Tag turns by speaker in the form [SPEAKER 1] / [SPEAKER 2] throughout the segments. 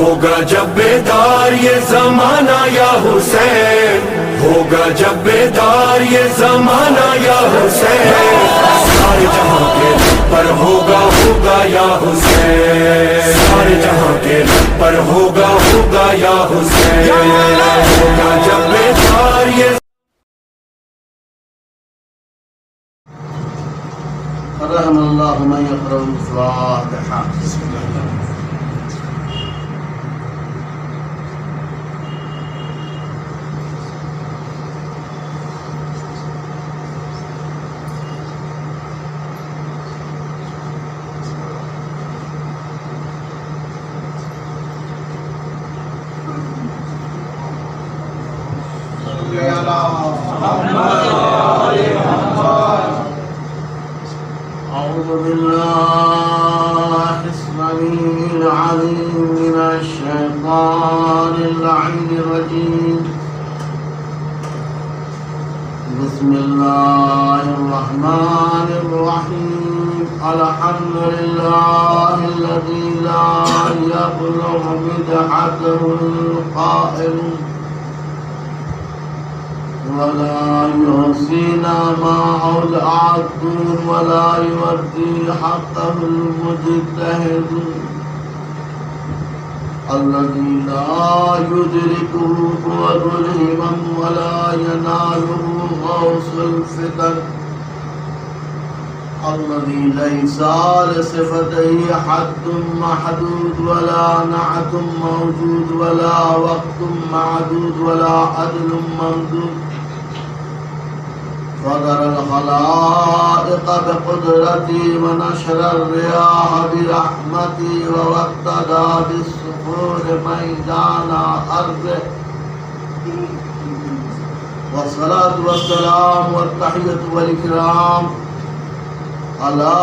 [SPEAKER 1] ہوگا جب بیدار یہ زمانہ یا حسین، ہوگا جب بیدار یہ زمانہ یا حسین، سارے جہاں کے لب پر ہوگا ہوگا یا حسین، سارے جہاں کے لب پر ہوگا ہوگا یا حسین، ہوگا جب بیدار یہ
[SPEAKER 2] رحم اللہ من یقرأ الفاتحہ. أعوذ بالله السميع العليم من الشيطان اللعين الرجيم. بسم الله الرحمن الرحيم. الحمد لله الذي لا يبلغ مدحته القائل ولا يحصينا ما أودعت ولا يودي حقه المجتهد الذي لا يدركه قوة الهمم ولا يناله غوص الفتن الذي ليس لصفته حد محدود ولا نعت موجود ولا وقت معدود ولا عدل ممدود فضر الخلائق بقدرتي ونشر الرياح برحمتي ووقتها بالصخور ميدان أرضه والصلاة والسلام والتحية والإكرام على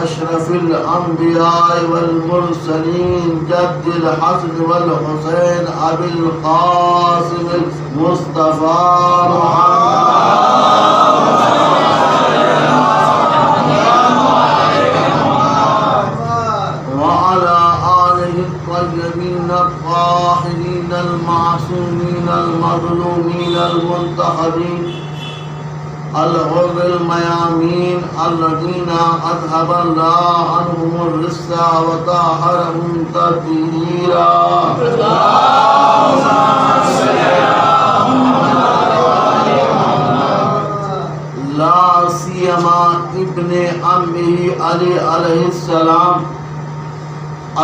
[SPEAKER 2] أشرف الأنبياء والمرسلين جد الحسن والحسين أبي القاسم المصطفى وعلى آله الطيبين الطاهرين المعصومين المظلومين المنتخبين الغر الميامين الذين أذهب الله عنهم الرجس وطهرهم تطهيرا. لا سيما ابن عمه علي عليه السلام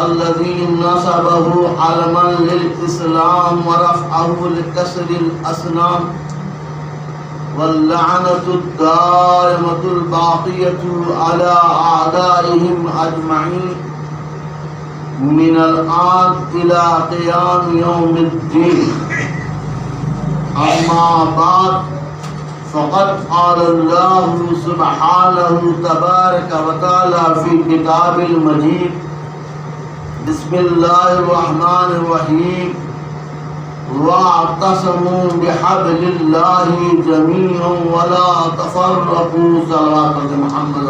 [SPEAKER 2] الذي نسبه علما للإسلام ورفعه لكسر الأصنام واللعنة الدائمة الباقية على أعدائهم أجمعين من الآن إلى قيام يوم الدين. أما بعد فقد قال الله سبحانه تبارك وتعالى في كتاب المجيد بسم الله الرحمن الرحيم واعتصموا بحبل الله جميعا ولا تفرقوا. صلوات محمد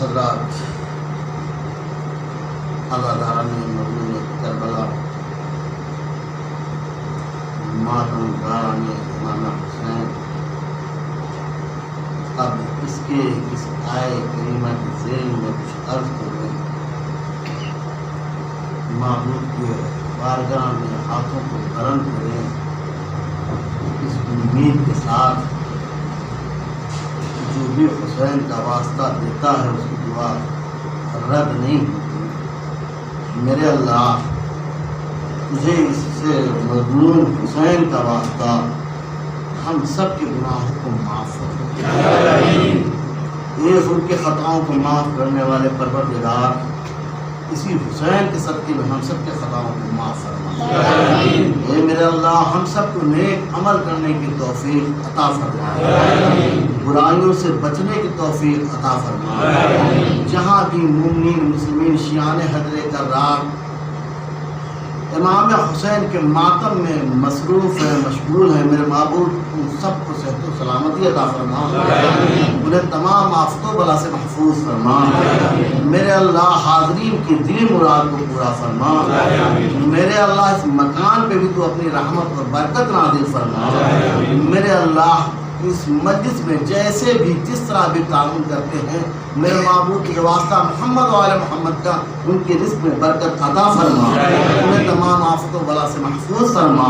[SPEAKER 2] حضرات عزاداران مظلوم کربلا ماتم کاران امام حسین، اب اس کے اس آئے کریمہ کی ذیل میں کچھ عرض کریں. معبود کے بارگاہ میں ہاتھوں کو بلند کریں اس امید کے ساتھ جو بھی حسین کا واسطہ دیتا ہے اس کی دعا رد نہیں ہوتی. میرے اللہ تجھے اس سے مظلوم حسین کا واسطہ ہم سب کے گناہوں کو معاف کر. یہ ان کے خطاؤں کو معاف کرنے والے پروردگار اسی حسین کے صدقے میں ہم سب کے خطاؤں کو معاف فرما. اے میرے اللہ ہم سب کو نیک عمل کرنے کی توفیق عطا فرما، برائیوں سے بچنے کی توفیق عطا فرما. جہاں بھی مومنین مسلمین شیعان حضرت کرار امام حسین کے ماتم میں مصروف ہیں، مشغول ہیں. میرے معبود ان سب کو صحت و سلامتی عطا فرما، انہیں تمام آفتوں بلا سے محفوظ فرما. میرے اللہ حاضرین کی دلی مراد کو پورا فرما. میرے اللہ اس مکان پہ بھی تو اپنی رحمت اور برکت نازل فرما. میرے اللہ اس مجلس میں جیسے بھی جس طرح بھی تعاون کرتے ہیں، میرے معبود کے واسطہ محمد و آل محمد کا ان کے رزق میں برکت عطا فرما، انہیں تمام آفتوں بلا سے محفوظ فرما.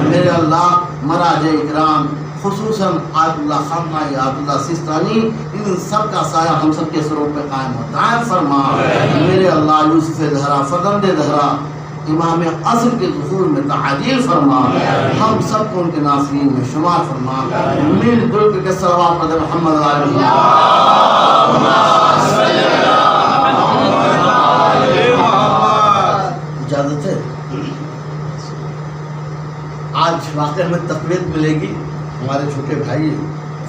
[SPEAKER 2] میرے اللہ مراج اکرام خصوصاً آیت اللہ خامنہ آیت اللہ سیستانی، ان سب کا سایہ ہم سب کے سروں پہ قائم و دائم فرما. میرے اللہ یوسف زہرا فرزند زہرا امام عصر کے ظہور میں تعجیل فرما، ہم سب کو ان کے ناصرین میں شمار فرما. مل جل کے صلوات پڑھ محمد علیہ اجازت ہے. آج واقعہ میں تقویت ملے گی. ہمارے چھوٹے بھائی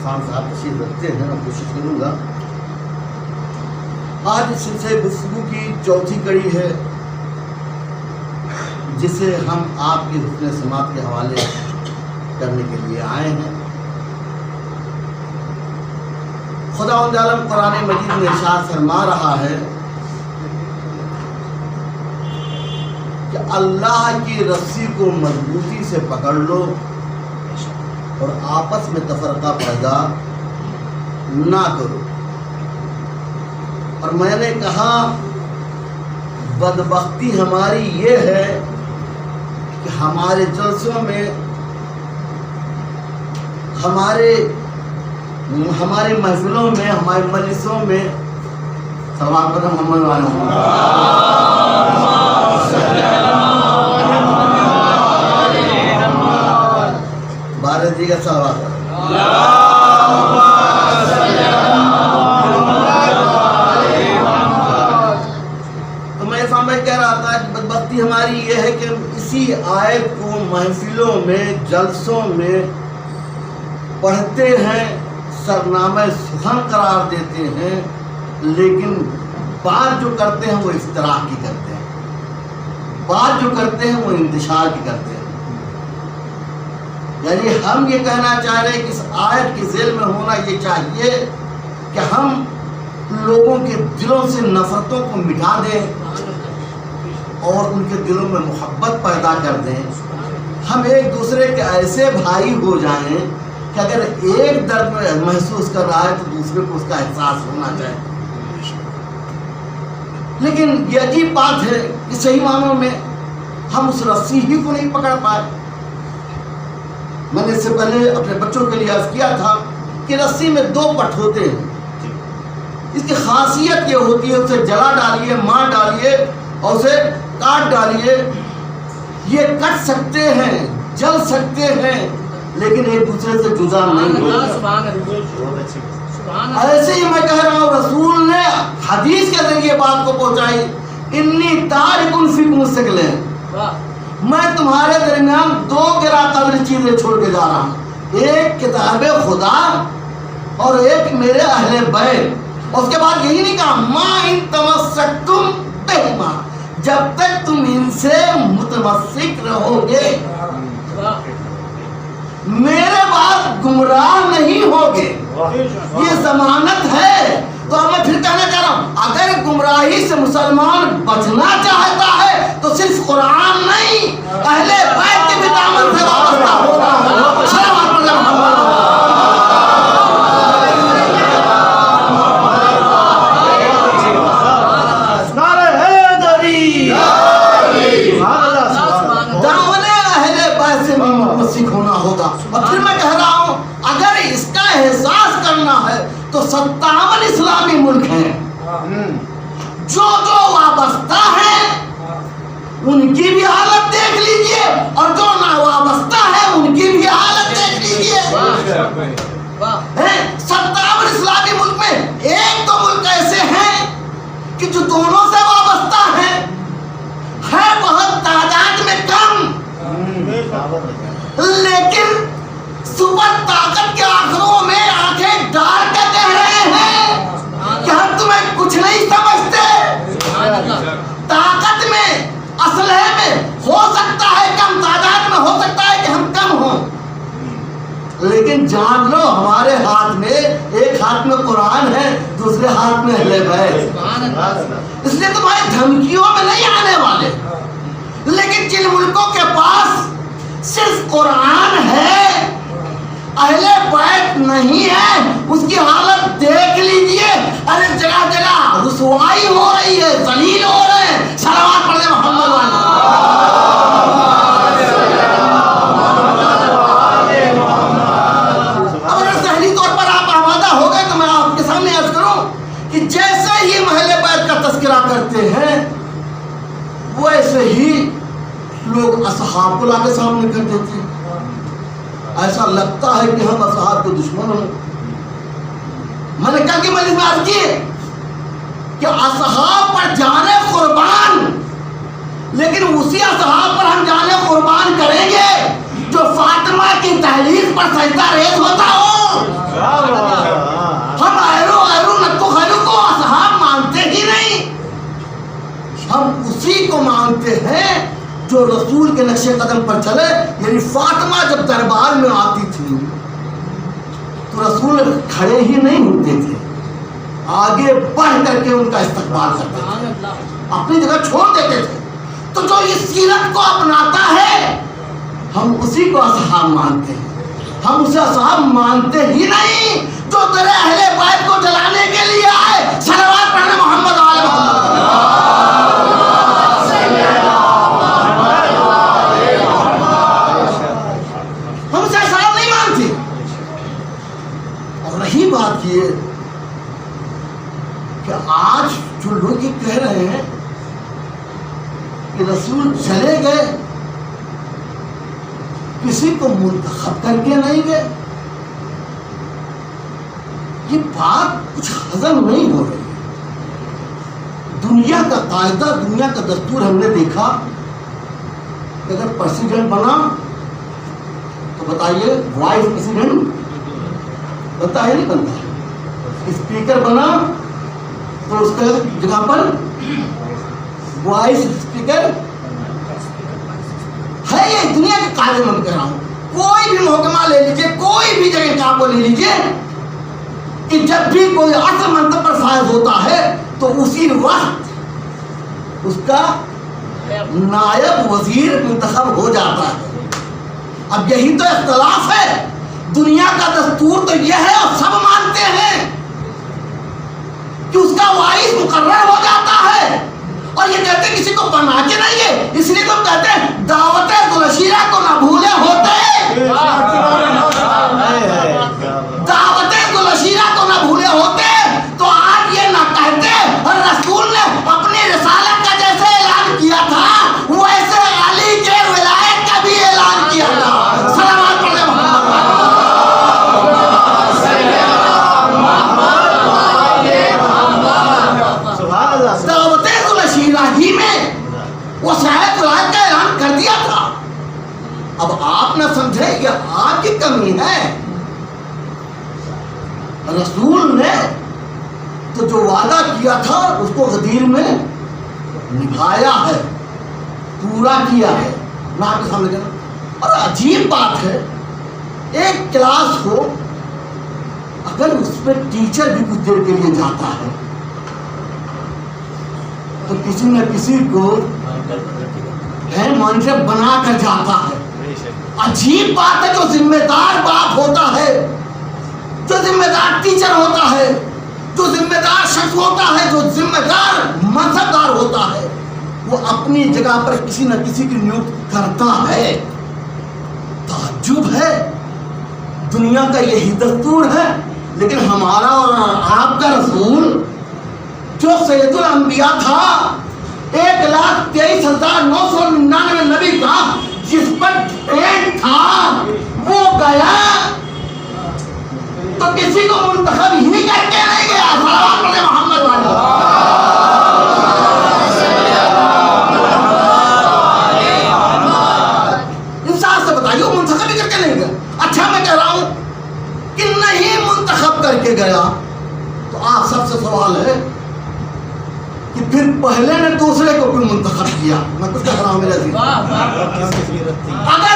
[SPEAKER 2] خان صاحب تشریف رکھتے ہیں، میں کوشش کروں گا. آج اس سلسلے گفتگو کی چوتھی کڑی ہے، جسے ہم آپ کی حسن سماعت کے حوالے کرنے کے لیے آئے ہیں. خداوند عالم قرآن مجید میں ارشاد فرما رہا ہے کہ اللہ کی رسی کو مضبوطی سے پکڑ لو اور آپس میں تفرقہ پیدا نہ کرو. اور میں نے کہا بدبختی ہماری یہ ہے کہ ہمارے جلسوں میں ہماری محفلوں میں ہماری مجلسوں میں صلوات پڑھ محمد علیہ بارہ دیگر صلوات کہہ رہا تھا کہ بدبختی ہماری یہ ہے کہ اسی آیت کو محفلوں میں جلسوں میں پڑھتے ہیں، سرنامہ سخن قرار دیتے ہیں، لیکن بات جو کرتے ہیں وہ افتراء کی کرتے ہیں، بات جو کرتے ہیں وہ انتشار کی کرتے ہیں. یعنی ہم یہ کہنا چاہ رہے ہیں کہ اس آیت کے ذیل میں ہونا یہ چاہیے کہ ہم لوگوں کے دلوں سے نفرتوں کو مٹا دیں اور ان کے دلوں میں محبت پیدا کر دیں. ہم ایک دوسرے کے ایسے بھائی ہو جائیں کہ اگر ایک درد میں محسوس کر رہا ہے تو دوسرے کو اس کا احساس ہونا چاہیے. لیکن یہ عجیب بات ہے کہ صحیح معنوں میں ہم اس رسی ہی کو نہیں پکڑ پائے. میں نے اس سے پہلے اپنے بچوں کے لیے عرض کیا تھا کہ رسی میں دو پٹ ہوتے ہیں. اس کی خاصیت یہ ہوتی ہے اسے جلا ڈالیے، مار ڈالیے اور اسے کاٹ ڈالیے. یہ کٹ سکتے ہیں، جل سکتے ہیں، لیکن ایک دوسرے سے جدا نہیں ہوتے. ایسے ہی میں کہہ رہا ہوں رسول نے حدیث کے ذریعے بات کو پہنچائی، انی تارک فیکم ثقلین، میں تمہارے درمیان دو گراں قدر چیزیں چھوڑ کے جا رہا ہوں، ایک کتاب خدا اور ایک میرے اہل بیت. اس کے بعد یہی نہیں کہا ما ان تمسکتم بہما، جب تک تم ان سے متمسک رہو گے میرے بعد گمراہ نہیں ہوگے. یہ ضمانت ہے. تو اب میں پھر کہنا چاہ رہا ہوں اگر گمراہی سے مسلمان بچنا چاہتا ہے تو صرف قرآن نہیں، اہل بیت کی بھی دامن سے وابستہ ہونا ہوگا. صلوات پڑھ محمد. اور پھر میں کہہ رہا ہوں اگر اس کا احساس کرنا ہے تو 57 اسلامی ملک ہیں، جو وابستہ ہیں ان کی بھی حالت دیکھ لیجئے اور جو نا وابستہ ہے ان کی بھی حالت دیکھ لیجئے. 57 اسلامی ملک میں ایک دو ملک ایسے ہیں کہ جو دونوں سے وابستہ ہیں، ہے بہت تعداد میں کم، لیکن سپر طاقت کے آنکھوں میں آنکھیں ڈال کے کہہ رہے ہیں کہ ہم تمہیں کچھ نہیں سمجھتے. طاقت میں، اسلحے میں ہو سکتا لیکن جان لو ہمارے ہاتھ میں ایک ہاتھ میں قرآن ہے، دوسرے ہاتھ میں اہل بیت، اس لیے تمہاری دھمکیوں میں نہیں آنے والے۔ لیکن جن ملکوں کے پاس صرف قرآن ہے، اہل بیت نہیں ہے، اس کی حالت دیکھ لیجئے۔ ارے جگہ جگہ رسوائی ہو رہی ہے، ذلیل ہو رہے ہیں۔ صلوات پڑھیں محمد والے۔ اگر ذہنی طور پر آپ آمادہ ہو گئے تو میں آپ کے سامنے عرض کروں کہ جیسے ہی اہل بیت کا تذکرہ کرتے ہیں ویسے ہی لوگ اصحاب کو لا کے سامنے کر دیتے ہیں۔ ایسا لگتا ہے کہ ہم اصحاب کے دشمن ہیں۔ میں نے کہا کہ مجلس میں عرض کی کہ اصحاب پر جانے قربان، لیکن اسی اصحاب پر ہم جانے قربان کریں گے جو فاطمہ کی دہلیز پر سجدہ ریز ہوتا ہو۔ ہم غیرو نتو خیرو کو اصحاب مانتے ہی نہیں، ہم اسی کو مانتے ہیں جو رسول کے نقش قدم پر چلے۔ یعنی فاطمہ جب دربار میں آتی تھی تو رسول کھڑے ہی نہیں ہوتے تھے، آگے بڑھ کر کے ان کا استقبال کرتے تھے، اپنی جگہ چھوڑ دیتے تھے۔ تو جو اس سیرت کو اپناتا ہے ہم اسی کو اصحاب مانتے ہیں۔ ہم اسے اصحاب مانتے ہی نہیں جو تیرے اہل بیت کو جلانے کے لیے آئے۔ صلوات پڑھنے محمد آل محمد۔ ہم اسے اصحاب نہیں مانتے۔ اور رہی بات یہ کہ آج جو لوگ یہ کہہ رہے ہیں کہ رسول چلے گئے، کسی کو منتخب کر کے نہیں گئے، یہ بات کچھ ہضم نہیں ہو رہی ہے۔ دنیا کا قاعدہ، دنیا کا دستور ہم نے دیکھا کہ اگر پریزیڈنٹ بنا تو بتائیے وائس پریزیڈنٹ بنتا ہے نہیں بنتا ہے، اسپیکر بنا تو اس کے جگہ پر وائس اسپیکر ہے۔ یہ دنیا کے قاعدے میں کہہ رہا ہوں، کوئی بھی محکمہ لے لیجیے، کوئی بھی جگہ کام کو لے لیجیے کہ جب بھی کوئی اصل منصب پر فائز ہوتا ہے تو اسی وقت اس کا نائب وزیر منتخب ہو جاتا ہے۔ اب یہی تو اختلاف ہے۔ دنیا کا دستور تو یہ ہے اور سب مانتے ہیں کہ اس کا وارث مقرر ہو جاتا ہے، اور یہ کہتے ہیں کسی کو بنا کے نہیں ہے، اس لیے تو کہتے ہیں دعوت گلشیرہ کو نہ بھولے ہوتے، دعوت گلشیرہ کو نہ بھولے ہوتے تو آج یہ نہ کہتے۔ اور رسول نے اپنی رسالت کا جیسے اعلان کیا تھا ویسے علی کے ولایت کا بھی اعلان کیا تھا۔ صلوات پڑھیں محمد۔ دعوت گلشیرہ ہی میں وہ شاید ولایت کا اعلان کر دیا تھا۔ اب آپ نہ سمجھے یہ آپ کی کمی ہے۔ رسول نے تو جو وعدہ کیا تھا اس کو غدیر میں نبھایا ہے، پورا کیا ہے۔ میں آپ کے سامنے کہہ رہا ہوں، اور عجیب بات ہے ایک کلاس ہو، اگر اس پہ ٹیچر بھی کچھ دیر کے لیے جاتا ہے تو کسی نہ کسی کو مانیٹر بنا کر جاتا ہے۔ عجیب بات ہے، جو ذمہ دار باپ ہوتا ہے، جو ذمہ دار ٹیچر ہوتا ہے، جو ذمہ دار شخص ہوتا ہے، جو ذمہ دار منصب دار ہوتا ہے، وہ اپنی جگہ پر کسی نہ کسی کی نیوکت کرتا ہے۔ تعجب ہے، دنیا کا یہی دستور ہے، لیکن ہمارا اور آپ کا رسول جو سید الانبیاء تھا، 1,23,999 نبی کا جس پر ٹرینڈ تھا وہ گیا تو کسی کو منتخب ہی کر کے نہیں گیا۔ صلوات پڑھیں محمد والے۔ انصاف سے بتائیے وہ منتخب ہی کر کے نہیں گیا۔ اچھا میں کہہ رہا ہوں کہ نہیں منتخب کر کے گیا تو آپ سب سے سوال ہے کہ پھر پہلے نے دوسرے کو کیوں منتخب کیا؟ میں کچھ کہہ رہا ہوں میرے عزیز۔ اگر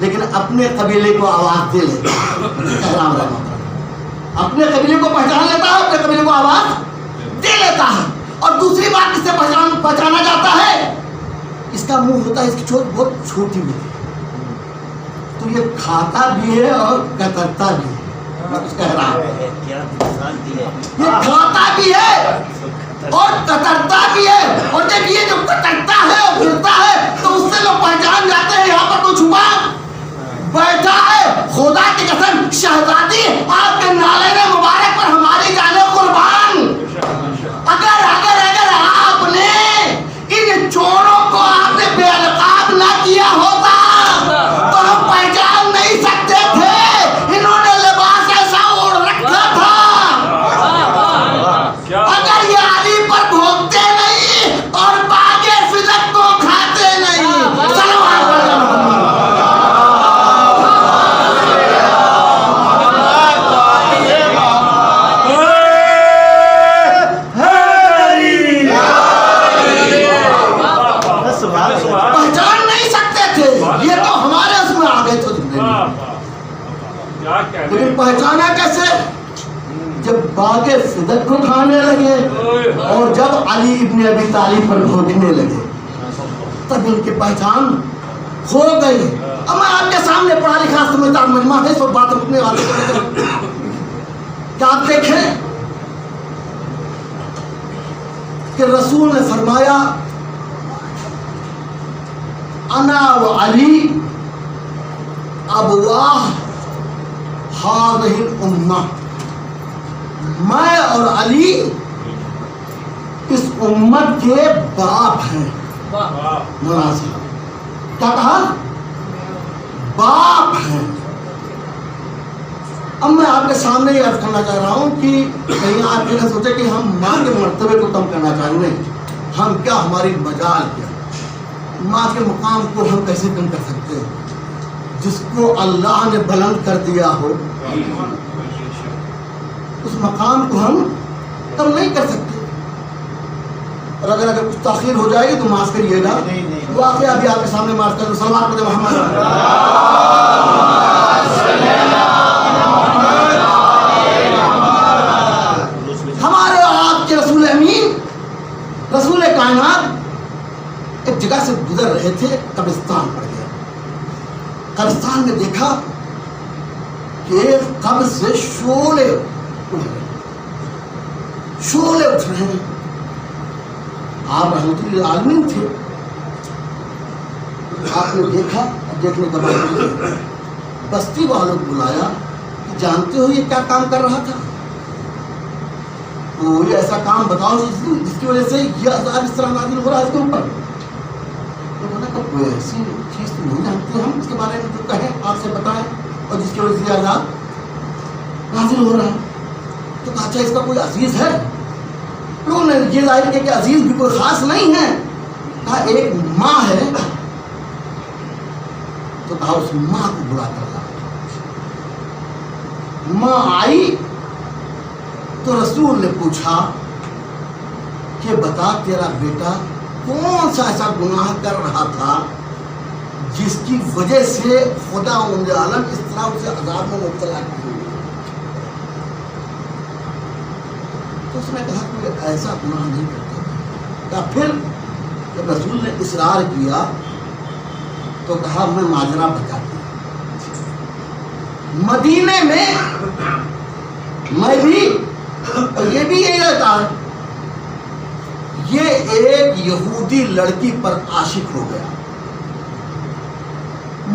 [SPEAKER 2] لیکن اپنے قبیلے کو آواز دے لیتا ہے، اپنے قبیلے کو پہچان لیتا ہے، اپنے قبیلے کو آواز دے لیتا ہے. اور دوسری بات کس سے پہچانا جاتا ہے؟ اس کا منہ ہوتا ہے، اس کی چوٹ بہت چھوٹی ہوتی ہے، تو یہ کھاتا بھی ہے اور کترتا بھی ہے. کہہ رہا ہے یہ کھاتا بھی ہے اور کترتا بھی ہے. اور جب یہ جو کترتا ہے اور گرتا ہے تو اس سے لوگ پہچان جاتے ہیں یہاں پر کوئی چھپا بیٹھا ہے. خدا کی قسم شہزادی آپ کے نالے مبارک پر ہماری جانیں قربان. اگر آپ نے ان چوروں کو آپ نے بے نقاب نہ کیا ہوتا تو ہم پہچان نہیں سکتے تھے. انہوں نے لباس ایسا اوڑھ رکھا تھا. اگر یہ علی پر بھونکتے نہیں اور باغے فدق کو کھاتے نہیں. پہچان نہیں سکتے تھے، یہ تو ہمارے اس میں آ گئے تھے. لیکن پہچانا کیسے؟ جب باغ صدق کو کھانے لگے اور جب علی ابن ابی طالب پر بھونکنے لگے تب ان کی پہچان ہو گئی. اب میں آپ کے سامنے پڑھا لکھا سمجھدار مجمع ہے، سب بات رکنے والے کیا آپ دیکھیں کہ رسول نے فرمایا انا و علی ابواہ ہذہ الامہ، میں اور علی اس امت کے باپ ہیں. مناسب کیا کہا؟ باپ ہیں. اب میں آپ کے سامنے یہ عرض کرنا چاہ رہا ہوں کہ کہیں آپ یہ نہ سوچے کہ ہم ماں کے مرتبے کو کم کرنا چاہیں گے. ہم کیا، ہماری مجال کیا، ماں کے مقام کو ہم کیسے کم کر سکتے ہیں؟ جس کو اللہ نے بلند کر دیا ہو اس مقام کو ہم کم نہیں کر سکتے. اور اگر کچھ تاخیر ہو جائے گی تو معاف کریے گا. واقعہ بھی آپ کے سامنے معاف کر دوں. سلمان پڑھے محمد. ہمارے آپ کے رسول امین رسول کائنات ایک جگہ سے گزر رہے تھے، قبرستان پڑ گیا. قبرستان میں دیکھا کہ ایک قبر سے شعلے اٹھ رہے ہیں. آپ رحمت اللہ عالمین تھے. آپ نے دیکھا، دیکھنے کے بعد بستی والوں کو بلایا کہ جانتے ہو یہ کیا کام کر رہا تھا؟ تو یہ ایسا کام بتاؤ جس کی وجہ سے یہ عذاب اس طرح نازل ہو رہا ہے اس کے اوپر. تو نے کہا کوئی ایسی چیز تو نہیں جانتے ہم اس کے بارے میں، جو کہیں آپ سے بتائیں اور جس کی وجہ سے یہ عذاب نازل ہو رہا ہے. تو کہا اچھا اس کا کوئی عزیز ہے؟ لوگوں نے یہ ظاہر کیا کہ عزیز بھی کوئی خاص نہیں ہے. کہا ایک ماں ہے. تو کہا اس ماں کو بلا کر لا. ماں آئی تو رسول نے پوچھا کہ بتا تیرا بیٹا کون سا ایسا گناہ کر رہا تھا جس کی وجہ سے خدا عالم اس طرح اسے عذاب میں مبتلا کیا؟ تو اس نے کہا کہ ایسا گناہ نہیں کرتا. پھر جب رسول نے اصرار کیا تو کہا میں ماجرا بتا دیا. مدینے میں بھی اور یہ بھی یہی رہتا ہے، یہ ایک یہودی لڑکی پر عاشق ہو گیا.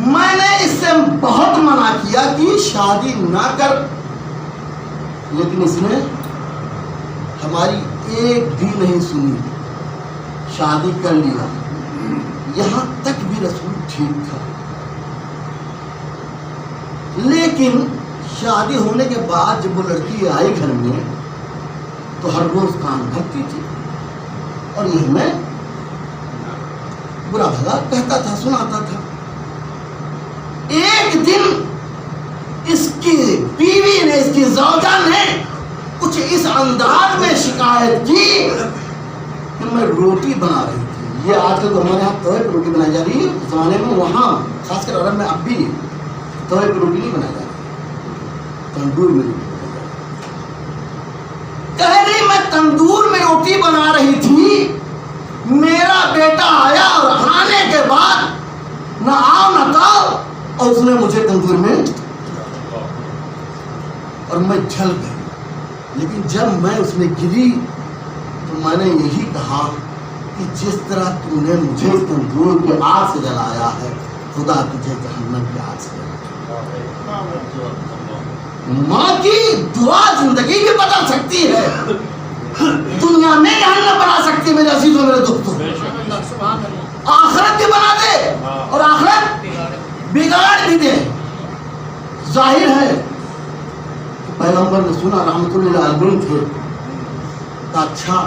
[SPEAKER 2] میں نے اس سے بہت منع کیا کہ شادی نہ کر، لیکن اس نے ہماری ایک بھی نہیں سنی، شادی کر لیا. یہاں تک بھی رسول ٹھیک تھا. لیکن شادی ہونے کے بعد جب وہ لڑکی آئی گھر میں تو ہر روز کام کرتی تھی اور یہ میں برا بھلا کہتا تھا، سناتا تھا. ایک دن اس کی بیوی نے، اس کی زوجہ نے کچھ اس انداز میں شکایت کی کہ میں روٹی بنا رہی تھی، یہ آج کل تو ہمارے یہاں توے پہ روٹی بنائی جا رہی ہے، اس زمانے میں وہاں خاص کر عرب میں اب بھی توے پہ روٹی نہیں بنائی جا رہی، تندور میں روٹی بنائی جا رہی۔ کہہ رہی میں تندور میں روٹی بنا رہی تھی، میرا بیٹا آیا اور آنے کے بعد نہ آؤ نہ تاؤ، اور اس نے مجھے تندور میں اور میں جل گئی۔ لیکن جب میں اس میں گری تو میں نے یہی کہا کہ جس طرح تم نے مجھے تندور کے آگ سے جلایا ہے، خدا تجھے جہنم کی آگ سے جلایا۔ ماں کی دعا زندگی بھی بدل سکتی ہے، دنیا میں جہنم بنا سکتی ہے میرے عزیزوں میرے دوستوں، آخرت بھی بنا دے اور آخرت بگاڑ بھی دے۔ ظاہر ہے پیغمبر نے سنا، رحمت اللہ علیہ تھے، تو اچھا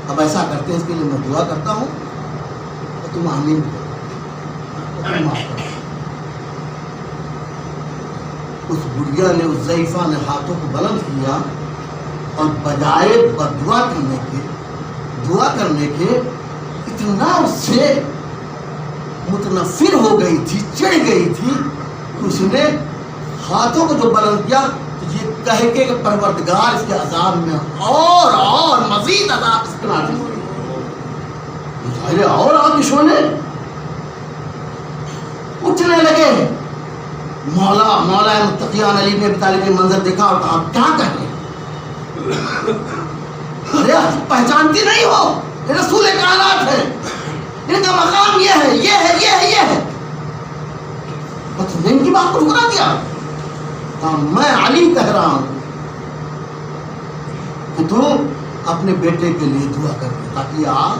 [SPEAKER 2] اب ایسا کرتے ہیں، اس کے لیے میں دعا کرتا ہوں تو تم آمین کرو۔ اس بڑھیا نے، اس ضعیفہ نے ہاتھوں کو بلند کیا اور بجائے بدعا کرنے کے، دعا کرنے کے، اتنا اس سے متنفر ہو گئی تھی، چڑھ گئی تھی کہ اس نے ہاتھوں کو جو بلند کیا تو یہ کہہ کے کہ پروردگار اس کے عذاب میں اور مزید عذاب اس کے نازل ہوئے، اور آدمی شونے اٹھنے لگے۔ مولا متقیان علی نے ابی طالب کے منظر دیکھا اور کہا کیا کہیں، ارے پہچانتی نہیں ہو، یہ رسول کائنات ہے، ان کا مقام یہ ہے، یہ ہے، یہ ہے، یہ ہے، تم نے ان کی بات کو ٹھکرا دیا۔ میں علی کہہ رہا ہوں کہ تو اپنے بیٹے کے لیے دعا کر دے تاکہ یہ آگ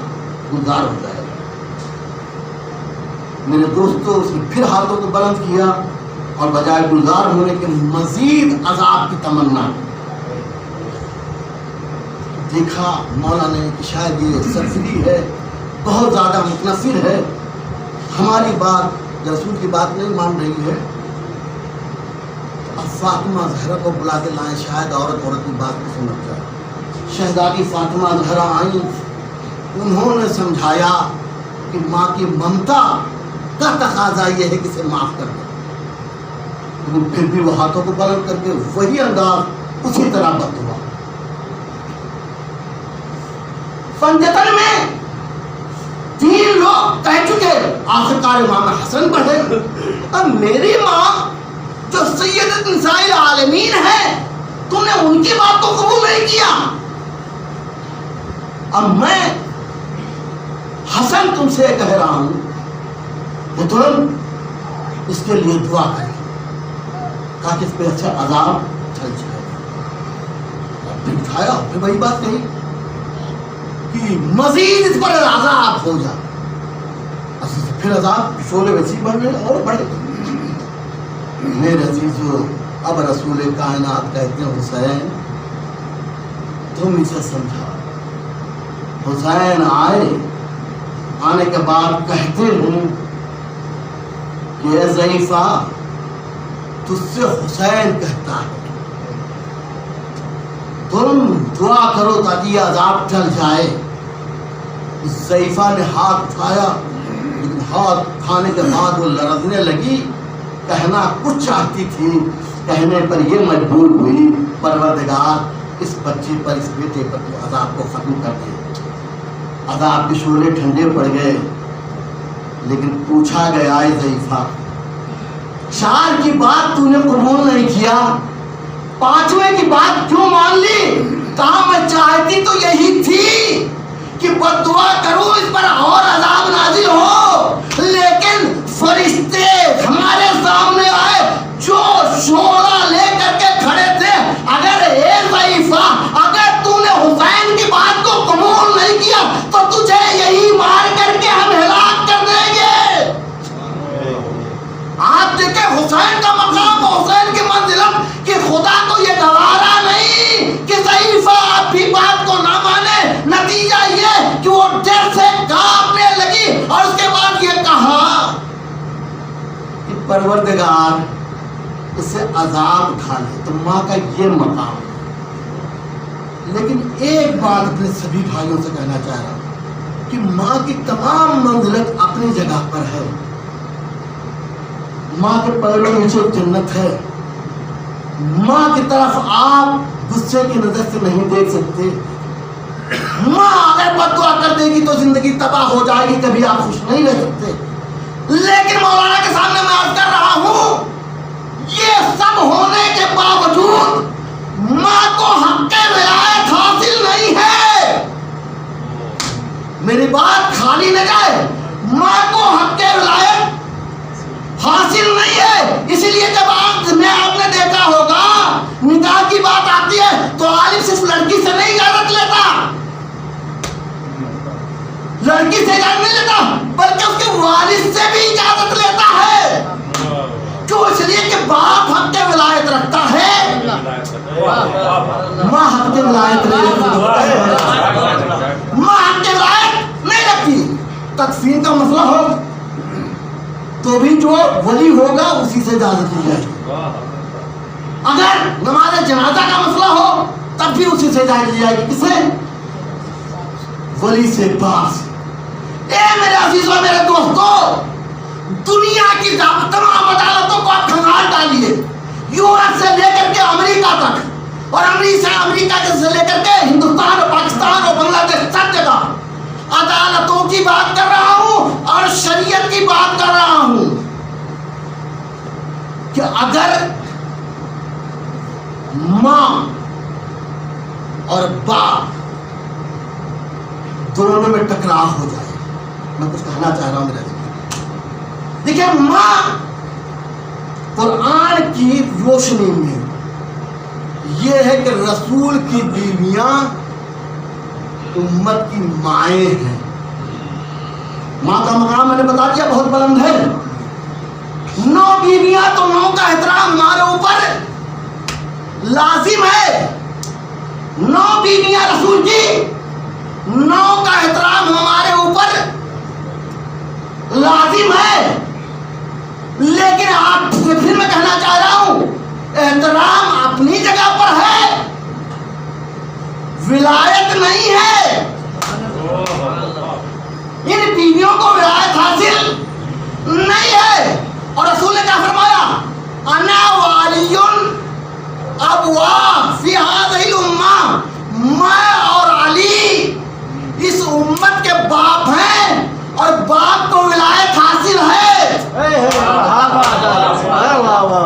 [SPEAKER 2] گلزار ہو جائے۔ میرے دوستو، اس نے پھر ہاتھوں کو بلند کیا اور بجائے گلزار ہونے کے مزید عذاب کی تمنا دیکھا مولا نے کہ شاید یہ سرفری ہے، بہت زیادہ متنفر ہے، ہماری بات رسول کی بات نہیں مان رہی ہے، اب فاطمہ زہرا کو بلا کے لائیں، شاید عورت کی بات کو سمجھ جائے۔ شہزادی فاطمہ زہرا آئیں، انہوں نے سمجھایا کہ ماں کی ممتا کا تقاضا یہ ہے کہ اسے معاف کر دیں، لیکن پھر بھی وہ ہاتھوں کو بلند کر کے وہی انداز اسی طرح بد ہوا۔ پنجتن میں 3 لوگ کہہ چکے، آخرکار امام حسن پڑھے، اب میری ماں جو سیدۃ نساء العالمین ہے، تم نے ان کی بات کو قبول نہیں کیا، اب میں حسن تم سے کہہ رہا ہوں کہ تم اس کے لیے دعا کریں تاکہ اس پہ اچھا عذاب چل جائے۔ پھر اٹھایا، پھر وہی بات کہی کہ مزید اس پر عذاب ہو جائے، پھر عذاب شعلے وسیع بڑھ گئے اور بڑھے۔ میرے عزیزو، اب رسول کائنات کہتے ہیں حسین تم اسے سمجھا۔ حسین آئے، آنے کے بعد کہتے ہیں کہ اے ضعیفہ تجھ سے حسین کہتا ہے تم دعا کرو تاکہ یہ عذاب ٹل جائے۔ اس ضعیفہ نے ہاتھ اٹھایا، لیکن ہاتھ اٹھانے کے بعد وہ لرزنے لگی، کہنا کچھ چاہتی تھی، کہنے پر یہ مجبور ہوئی پروردگار اس بچے پر، اس بیٹے پر تو عذاب کو ختم کر دے۔ عذاب کے شعلے ٹھنڈے پڑ گئے، لیکن پوچھا گیا اے ضعیفہ 4 کی بات تو نے قبول نہیں کیا، 5ویں کی بات کیوں مان لی؟ کہا میں چاہتی تو یہی تھی کہ بد دعا کروں اس پر اور عذاب نازل ہو، لیکن فرشتے ہمارے سامنے آئے جو شعلہ لے کر کے کھڑے تھے، اگر اے ضعیفہ اگر تو نے حسین کی بات کو قبول نہیں کیا تو تجھے یہی مار کر کے ہم ہلاک کر دیں گے۔ آپ دیکھیں حسین کا مقام، حسین کی منزلت، کہ خدا کو یہ گوارا نہیں کہ ضعیفہ آپ کی بات کو نہ مانے، نتیجہ یہ کہ وہ ڈر سے کانپنے لگی اور اس کے بعد یہ کہا کہ پروردگار اسے عذاب اٹھا لے۔ تو ماں کا یہ مقام ہے، لیکن ایک بات اپنے سبھی بھائیوں سے کہنا چاہ رہا ہوں کہ ماں کی تمام منزلت اپنی جگہ پر ہے. ماں کے پیروں نیچے جنت ہے. ماں کی طرف آپ غصے کی نظر سے نہیں دیکھ سکتے. ماں اگر بد دعا کر دے گی تو زندگی تباہ ہو جائے گی, کبھی آپ خوش نہیں رہ سکتے. لیکن مولانا کے سامنے میں عرض کر رہا ہوں, یہ سب ہونے کے باوجود ماں کو حق ولایت حاصل نہیں ہے. میری بات خالی نہ جائے, ماں کو حق ولایت حاصل نہیں ہے. اسی لیے جب آپ نے دیکھا ہوگا نکاح کی بات آتی ہے تو عالم صرف لڑکی سے نہیں اجازت لیتا, لڑکی سے اجازت نہیں لیتا بلکہ اس کے والد سے بھی اجازت لیتا ہے. کیوں؟ اس لیے کہ باپ حق ولایت رکھتا ہے, ماں حق ولایت نہیں رکھتی. ماں حق ولایت نہیں رکھتی. تقسیم کا مسئلہ ہو تو بھی جو ولی ہوگا اسی سے اجازت لی جائے گی. اگر نماز جنازہ کا مسئلہ ہو تب بھی اسی سے اجازت لی جائے گی. کس سے؟ ولی سے, باپ سے. اے میرے عزیزوں, میرے دوستوں, دنیا کی تمام عدالتوں کو آپ کھنگال ڈالیے, یورپ سے لے کر کے امریکہ تک, اور امریکہ سے لے کر کے ہندوستان اور پاکستان اور بنگلہ دیش, سب جگہ عدالتوں کی بات کر رہا ہوں اور شریعت کی بات کر رہا ہوں کہ اگر ماں اور باپ دونوں میں ٹکراؤ ہو جائے, میں کچھ کہنا چاہ رہا ہوں میرے عزیز. دیکھیں, ماں قرآن کی روشنی میں یہ ہے کہ رسول کی بیویاں امت کی مائیں ہیں. ماں کا مقام میں نے بتا دیا بہت بلند ہے. 9 بیویاں تو 9 کا احترام ہمارے اوپر لازم ہے. 9 بیویاں رسول کی, 9 کا احترام ہمارے اوپر لازم ہے. لیکن آپ سے پھر میں کہنا چاہ رہا ہوں, احترام اپنی جگہ پر ہے, ولایت نہیں ہے. ان بیویوں کو ولایت حاصل نہیں ہے. اور رسول نے کیا فرمایا, انا والی ابوا فی هذه الامہ, میں اور علی اس امت کے باپ ہیں اور باپ کو ولایت حاصل ہے.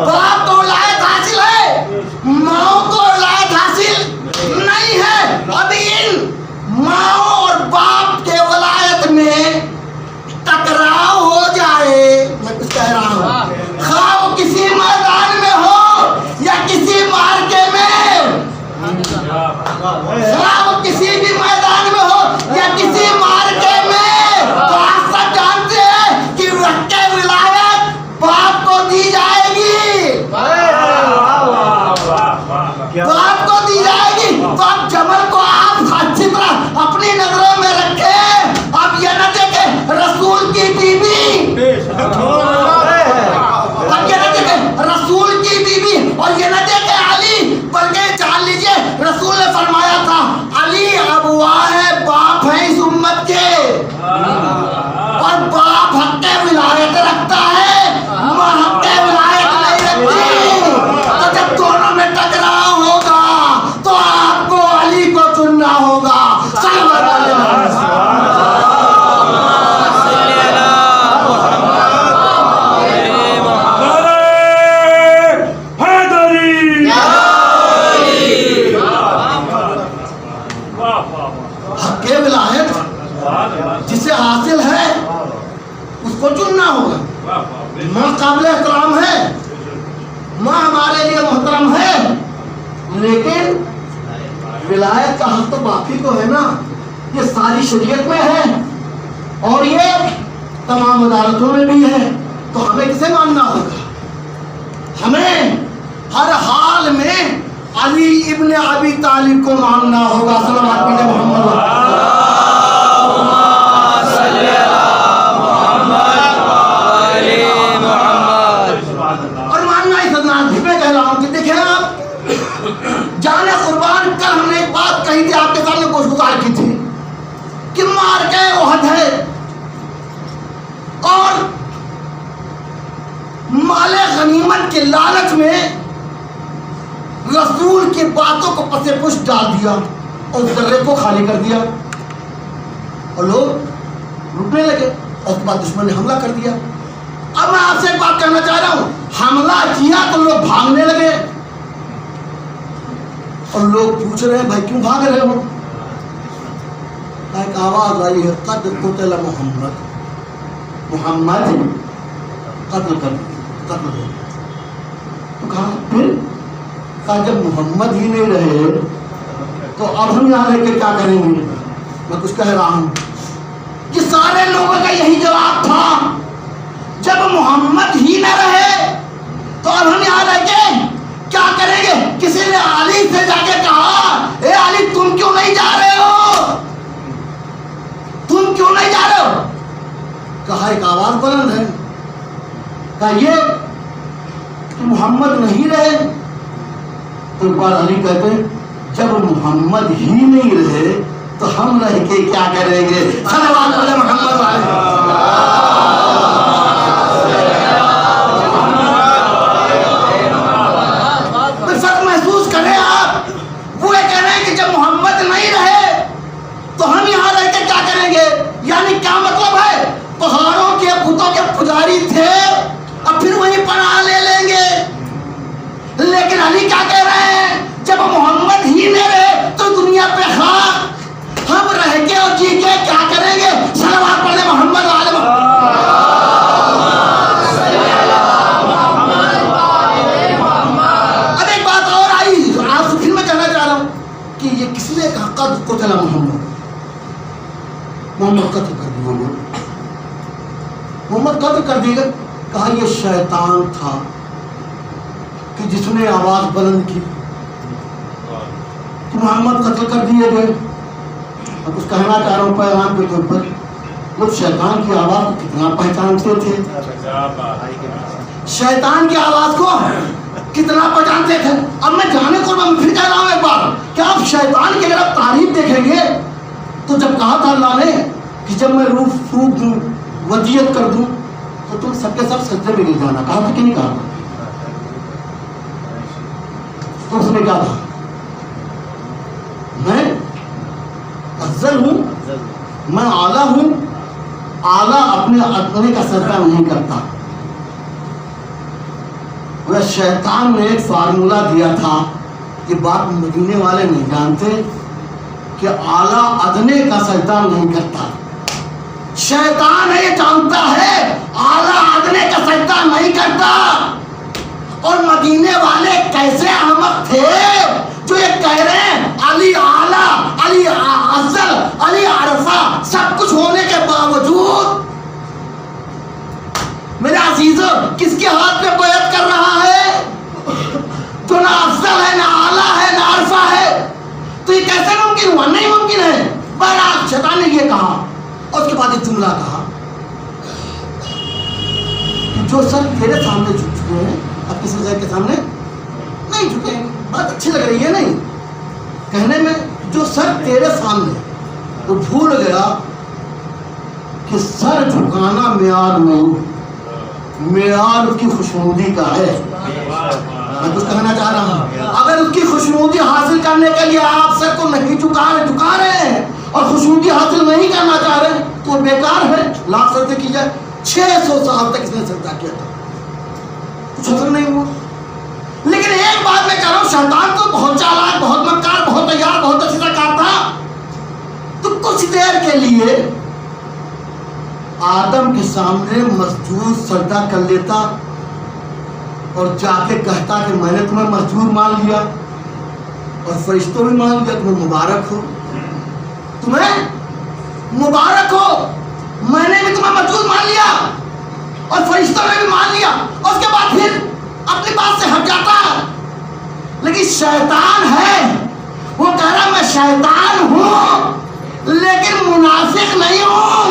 [SPEAKER 2] باپ کو ولایت حاصل ہے, ماں کو ولایت حاصل نہیں ہے. ابھی ان ماں اور باپ کے ولایت میں ٹکراؤ ہو جائے, میں کچھ کہہ رہا ہوں, خواہ وہ کسی میدان میں ہو یا کسی مارکے میں, خواہ وہ کسی بھی میدان میں ہو یا کسی مارکے میں, تو آپ سب جانتے ہیں کہ حق ولایت باپ کو دی جائے گی, باپ کو دی جائے گی. تو آپ جمل کو آپ اچھی طرح اپنی نظروں میں رکھیں. اب یہ نہ دیکھیں رسول کی بیوی, اب یہ نہ دیکھیں رسول کی بیوی, اور یہ نہ دیکھیں علی, بلکہ جان لیجئے رسول نے فرمایا تھا علی ابوا ہے, باپ ہے اس امت کے, اور باپ حق ولایت رکھتا ہے, ماں حق ولایت نہیں رکھتی. تو جب دونوں میں ٹکراؤ ہوگا تو آپ کو علی کو چننا ہوگا. جسے حاصل ہے اس کو چننا ہوگا. ماں قابل احترام ہے, ماں ہمارے لیے محترم ہے, لیکن ولایت کا حق تو باقی کو ہے نا. یہ ساری شریعت میں ہے اور یہ تمام عدالتوں میں بھی ہے. تو ہمیں کسے ماننا ہوگا؟ ہمیں ہر حال میں علی ابن ابی طالب کو ماننا ہوگا. صلوات پڑھیں محمد. اور ماننا اس انداز میں کہہ رہا ہوں کہ دیکھیں آپ جانے قربان, کل ہم نے ایک بات کہی تھی آپ کے سامنے گوش گزار کی تھی. کہ معرکہ احد ہے اور مال غنیمت کے لالچ میں رسول کی باتوں کو پس پش ڈال دیا اور درے کو خالی کر دیا اور لوگ رکنے لگے اور اس کے بعد دشمن نے حملہ کر دیا. اب میں آپ سے ایک بات کہنا چاہ رہا ہوں, حملہ کیا تو لوگ بھاگنے لگے اور لوگ پوچھ رہے ہیں بھائی کیوں بھاگ رہے ہو؟ ایک آواز آئی ہے قد قتل محمد, محمد قتل کر قتل ہو. تو کہا پھر کہا جب محمد ہی نہیں رہے تو اب ہم یہاں رہ کے کیا کریں گے؟ میں کچھ کہہ رہا ہوں. یہ سارے لوگوں کا یہی جواب تھا, جب محمد ہی نہ رہے تو اب ہم یہاں رہ کے کیا کریں گے؟ کسی نے علی سے جا کے کہا اے علی تم کیوں نہیں جا رہے ہو؟ تم کیوں نہیں جا رہے ہو؟ کہا ایک آواز بلند ہے. کہا یہ کہ محمد نہیں رہے. تو ایک بار علی کہتے ہیں جب محمد ہی نہیں رہے تو ہم رہ کے کیا کریں گے؟ صلوات علی محمد علیہ. سب محسوس کریں آپ, وہ یہ کہہ رہے ہیں کہ جب محمد نہیں رہے تو ہم یہاں رہ کے کیا کریں گے. یعنی کیا مطلب ہے؟ پہاڑوں کے بتوں کے پجاری تھے اب پھر وہیں پناہ لے لیں گے. لیکن علی کیا کہہ رہے ہیں جب محمد ہی نہیں رہے تو دنیا پہ خاک ہم رہ کے اور جی کے کیا کریں گے؟ صلوات پڑھیں محمد علیہ. اب ایک بات اور آئی آپ سے پھر میں کہنا چاہ رہا ہوں کہ یہ کس نے کہا قد قتل محمد, محمد قتل کر دیا, محمد قتل کر دیا. کہا یہ شیطان تھا کہ جس نے آواز بلند کی کہ محمد قتل کر دیے گئے. اب کچھ کہنا چاہ رہا ہوں پیغام کے طور پر, لوگ شیطان کی آواز کو کتنا پہچانتے تھے, شیطان کی آواز کو کتنا پہچانتے تھے. اب میں جانے کو میں پھر کہہ رہا ہوں ایک بار کہ آپ شیطان کی اگر آپ تعریف دیکھیں گے تو جب کہا تھا اللہ نے کہ جب میں روح پھونک دوں وصیت کر دوں تو تم سب کے سب سجدے میں گر جانا, کہا تھا کہ نہیں کہا تھا؟ تو اس نے کہا تھا میں افضل ہوں, میں اعلیٰ ہوں, اعلیٰ اپنے ادنے کا سجدہ نہیں کرتا. وہ شیطان نے ایک فارمولہ دیا تھا کہ بات مدینے والے نہیں جانتے کہ اعلیٰ ادنے کا سجدہ نہیں کرتا. شیطان یہ جانتا ہے اعلیٰ ادنے کا سجدہ نہیں کرتا. اور مدینے والے کیسے احمق تھے جو یہ کہہ رہے ہیں علی اعلیٰ, علی افضل, علی عرفہ, سب کچھ ہونے کے باوجود میرے عزیزوں کس کے ہاتھ میں بیعت کر رہا ہے جو نہ افضل ہے, نہ اعلیٰ ہے, نہ عرفہ ہے. تو یہ کیسے ممکن ہوا؟ نہیں ممکن ہے. بہرحال شیطان نے یہ کہا اور اس کے بعد ایک جملہ کہا کہ جو سب تیرے سامنے جھک چکے ہیں اب کسی غیر کے سامنے نہیں جھکے. بات اچھی لگ رہی ہے نہیں کہنے میں, جو سر تیرے سامنے, وہ بھول گیا کہ سر جھکانا معیار نہیں, معیار اس کی خوشنودی کا ہے. میں کچھ کہنا چاہ رہا ہوں, اگر اس کی خوشنودی حاصل کرنے کے لیے آپ سر کو نہیں جھکا رہے ہیں اور خوشنودی حاصل نہیں کرنا چاہ رہے تو وہ بیکار ہے. لاکھ سجدے کی جائے, 600 سال تک اس نے سجدہ کیا تھا, کچھ اثر نہیں ہوا. لیکن ایک بات میں کہہ رہا ہوں, شیطان تو بہت چالاک, بہت مکار, بہت تیار, بہت اچھی کار تھا. تو کچھ دیر کے لیے آدم کے سامنے مسجود سجدہ کر لیتا اور جا کے کہتا کہ میں نے تمہیں مسجود مان لیا اور فرشتوں بھی مان لیا, تمہیں مبارک ہو, تمہیں مبارک ہو, میں نے بھی تمہیں مسجود مان لیا اور فرشتوں نے بھی مان لیا. اور اس کے بعد پھر اپنی بات سے ہٹ جاتا. لیکن شیطان ہے, وہ کہہ رہا میں شیطان ہوں لیکن منافق نہیں ہوں,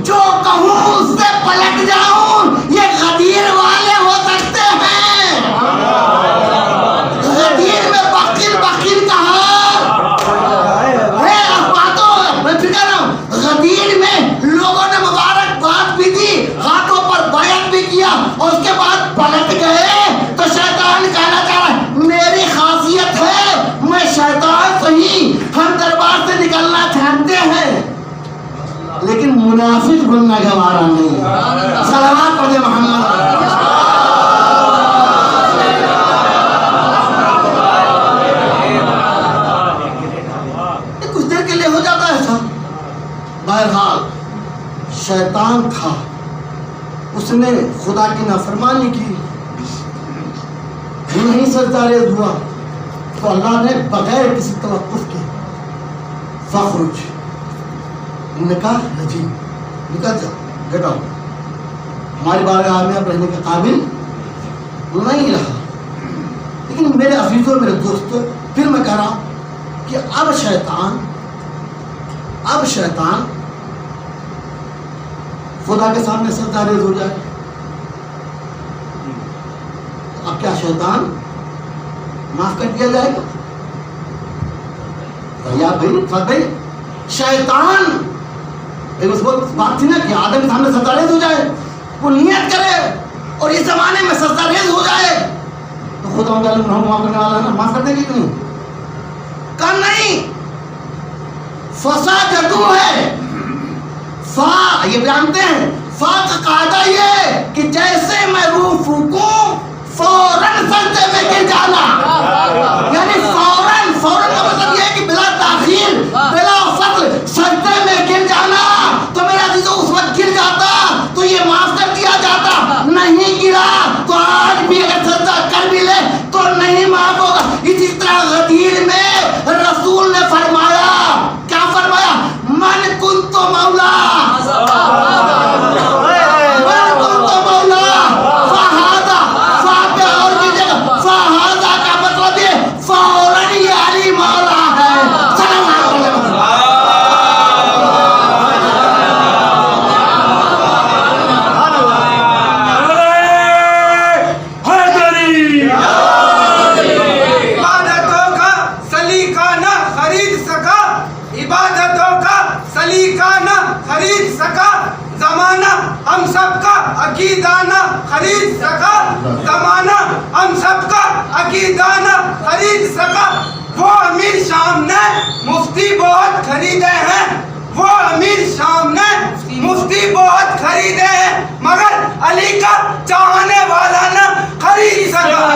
[SPEAKER 2] جو کہوں اس سے پلٹ جاؤں. یہ غدیر والے ہو سکتے ہیں, غدیر میں بخیل بخیل کہا ہے. اب باتوں میں پھر کہہ رہا ہوں لیکن منافق بننا گوارا نہیں ہے. صلوات پڑھے محمد. کچھ دیر کے لیے ہو جاتا ہے ایسا. بہرحال شیطان تھا, اس نے خدا کی نافرمانی کی, نہیں سجدہ ریز ہوا, تو اللہ نے بغیر کسی توقف کے فخرج, نکاح رجیم, نکل جا, گیٹ آؤٹ, ہماری بارگاہ میں اب رہنے کے قابل نہیں رہا. لیکن میرے عزیزوں, میرے دوستوں, پھر میں کہہ رہا ہوں کہ اب شیطان خدا کے سامنے سجدہ ریز ہو جائے, اب کیا شیطان معاف کر دیا جائے گا؟ بھائی شیطان اس وقت بات تھی نا کہ آدم کے سامنے سجدہ ریز ہو جائے, وہ نیت کرے اور اس زمانے میں سجدہ ریز ہو جائے تو خدا معاف کرنے والا ہے نا, معاف کر دے گی کہ نہیں؟ کہا نہیں, فسجدوا ہے, فا یہ جانتے ہیں, فا کا قاعدہ یہ کہ جیسے میں روح پھونکوں فوراً سجدے میں گر جانا, یعنی فوراً کا مطلب یہ ہے کہ بلا تاخیر بلا فصل سجدے میں گر جانا. تو میرا عزیزو اس وقت گر جاتا تو یہ معاف کر دیا جاتا, نہیں گرا تو آج بھی اگر سجدہ کر بھی لے تو نہیں معاف ہوگا. اسی طرح غدیر میں رسول نے فرمایا, کیا فرمایا, من کنت مولا
[SPEAKER 3] خرید سکا, زمانہ ہم سب کا عقیدانہ خرید سکا. وہ امیر شام نے مفتی بہت خریدے ہیں, وہ امیر شام نے مفتی بہت خریدے ہیں, مگر علی کا چاہنے والا نہ خرید سکا.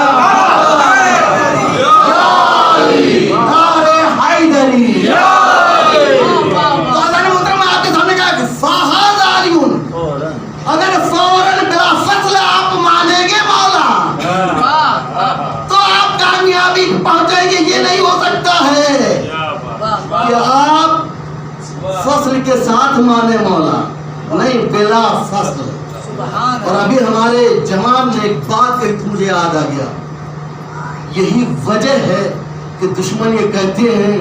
[SPEAKER 2] اگر فوراً بلا فصل آپ مانیں گے مولا تو آپ کامیابی پہنچیں گے. یہ نہیں ہو سکتا ہے کہ آپ فصل کے ساتھ مانے مولا, نہیں, بلا فصل. اور ابھی ہمارے جوان نے ایک بات کہی تو مجھے یاد آ گیا, یہی وجہ ہے کہ دشمن یہ کہتے ہیں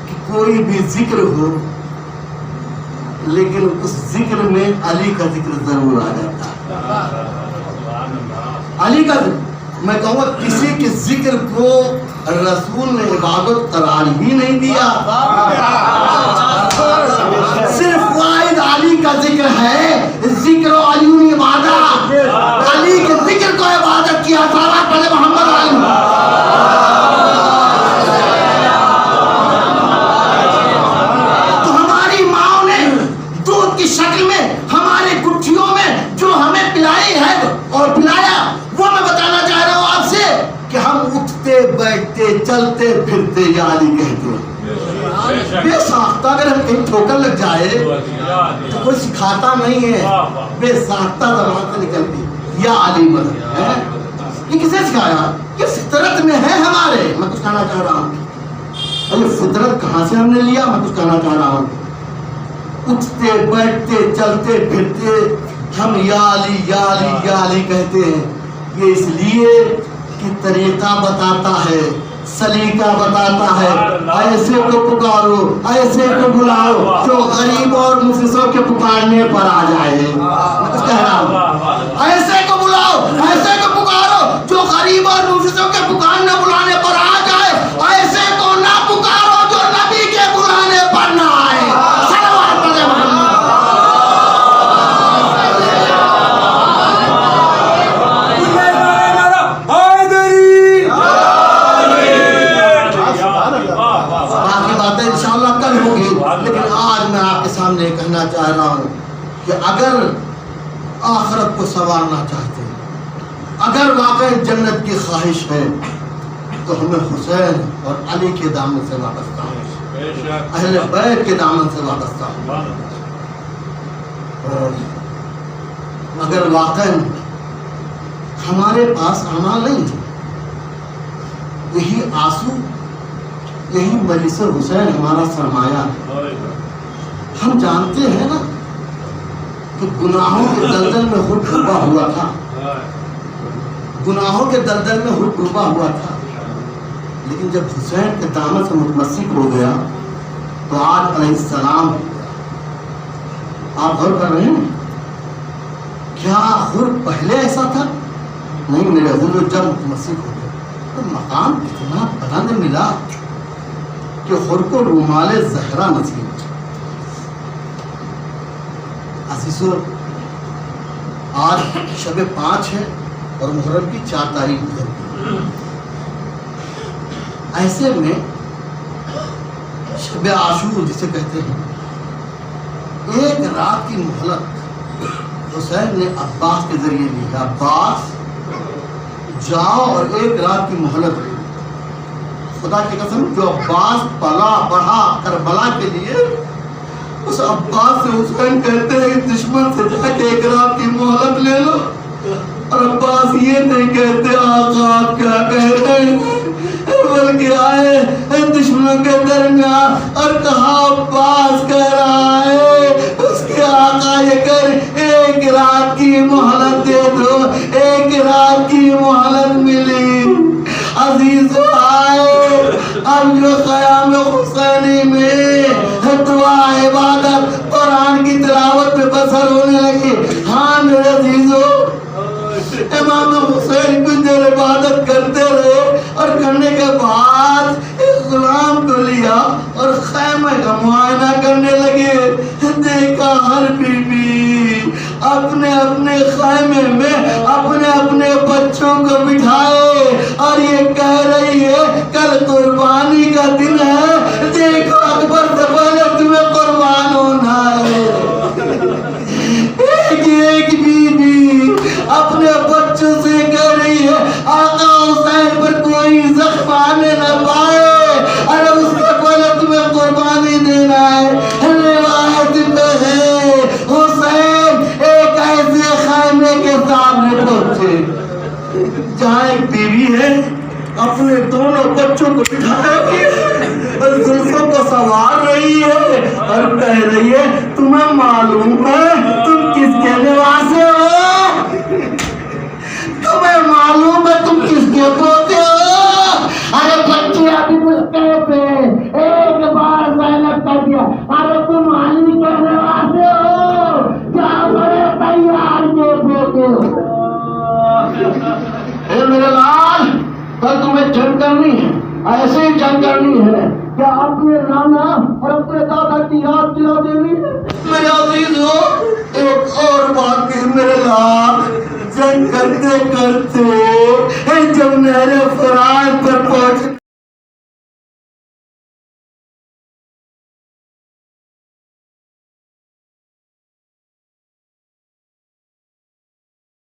[SPEAKER 2] کہ کوئی بھی ذکر ہو لیکن اس ذکر میں علی کا ذکر ضرور آ جاتا ہے. علی کا ذکر, میں کہوں گا کسی کے ذکر کو رسول نے عبادت قرار ہی نہیں دیا, صرف واحد علی کا ذکر ہے. ذکر و علی عبادت, علی کے ذکر کو عبادت کیا. صلوات پڑھے محمد علی. شکل میں ہمارے گٹھیوں میں جو ہمیں پلائی ہے اور پلایا, وہ میں بتانا چاہ رہا ہوں آپ سے کہ ہم اٹھتے بیٹھتے چلتے پھرتے یا علی کہتے ہیں. بے ساختہ اگر ہم کہیں ٹھوکر لگ جائے تو کوئی سکھاتا نہیں ہے, بے ساختہ زبان سے نکلتی یا علی بن ہے. یہ کسے سکھایا؟ یہ فطرت میں ہے ہمارے. میں کچھ کہنا چاہ رہا ہوں, یہ فطرت کہاں سے ہم نے لیا؟ میں کچھ کہنا چاہ رہا ہوں, اٹھتے بیٹھتے چلتے پھرتے ہم یا علی یا علی یا علی کہتے ہیں. یہ اس لیے کہ طریقہ بتاتا ہے, سلیقہ بتاتا ہے. ایسے کو پکارو, ایسے کو بلاؤ جو غریب اور مفلسوں کے پکارنے پر آ جائے. میں کچھ کہہ رہا ہوں, ایسے کو بلاؤ, ایسے کو پکارو جو غریب اور مفلسوں کے پکارنے بلانے پر آ جائے. ایسے کو نہ پکارو جو نبی کے بلانے پر نہ آئے. انشاءاللہ کل ہوگی، لیکن آج میں آپ کے سامنے یہ کہنا چاہ رہا ہوں کہ اگر آخرت کو سنوارنا چاہتے ہیں، اگر واقعی جنت کی خواہش ہے، تو ہمیں حسین اور علی کے دامن سے وابستہ ہوں، اہل بیت کے دامن سے وابستہ ہوں۔ اور اگر واقعی ہمارے پاس اعمال نہیں ہے، یہی آنسو، یہی مجلس حسین ہمارا سرمایہ ہے۔ ہم جانتے ہیں نا کہ گناہوں کے دلدل میں خود ڈوبا ہوا تھا، گناہوں کے دلدل میں خود ڈوبا ہوا تھا، لیکن جب حسین کے دامن سے متمسک ہو گیا تو آج علیہ السلام ہو گیا۔ آپ غور کر رہے ہیں کیا خود پہلے ایسا تھا؟ نہیں میرے حضور، جب متمسک ہو گیا تو مقام اتنا بلند ملا کہ خود کو رومال زہرا نصیب۔ عزیزو، آج شب 5 ہے اور محرم کی 4 تاریخ گزر گئی۔ ایسے میں شب عاشور جسے کہتے ہیں، ایک رات کی مہلت حسین نے عباس کے ذریعے لی ہے۔ عباس جاؤ اور ایک رات کی مہلت لی۔ خدا کی قسم، جو عباس پلا بڑھا کربلا کے لیے، اس عباس سے حسین کہتے ہیں دشمن سے جا کے ایک رات کی مہلت لے لو، اور عباس یہ نہیں کہتے آقا آپ کیا کہتے ہیں، بلکہ آئے دشمنوں کے درمیان اور کہا عباس کہہ رہا ہے اس کے آقا یہ کر ایک رات کی مہلت دے دو، ایک رات کی مہلت ملی۔ عزیز آئے اب جو قیام حسینی میں دعا عبادت قرآن کی تلاوت میں بسر ہونے لگی۔ ہاں میرے عزیزو، امام حسین کچھ دیر عبادت کرتے رہے اور کرنے کے بعد ایک غلام کو لیا اور خیمے کا معائنہ کرنے لگے۔ دیکھا ہر بی بی اپنے اپنے خیمے میں اپنے اپنے بچوں کو بٹھائے اور یہ کہہ رہی ہے کل قربانی کا دن ہے، دیکھو اکبر سے پہلے تمہیں قربان ہونا ہے۔ ایک بی بی اپنے بچوں سے کہہ رہی ہے آقا حسین پر کوئی زخم آنے نہ پائے، اور اس سے پہلے تمہیں قربانی دینا ہے۔ روایت میں ہے حسین ایک ایسے خیمے کے سامنے پہنچے جہاں ایک بیوی ہے اپنے دونوں بچوں کو بٹھائے ہوئی ہے اور زلفوں کو سنوار رہی ہے اور کہہ رہی ہے تمہیں معلوم ہے تم کس کے نواسے ہو، تمہیں معلوم ہے تم کس کے پوتے ہو۔ ارے بچے ابھی کچھ کہتے ہیں، ایک بار زینب کہہ دیا ارے تم علی کے نواسے ہو، کیا بڑے تیار کے پوتے ہو۔ اے میرے لال، کل تمہیں جنگ کرنی ہے، ایسے ہی جنگ کرنی ہے، کیا اپنے نانا اور اپنے دادا کی یاد دلا دینی ہے؟ میرے عزیز ہو، ایک اور بات کہ میرے لال، جنگ کرتے کرتے جب نہر فرات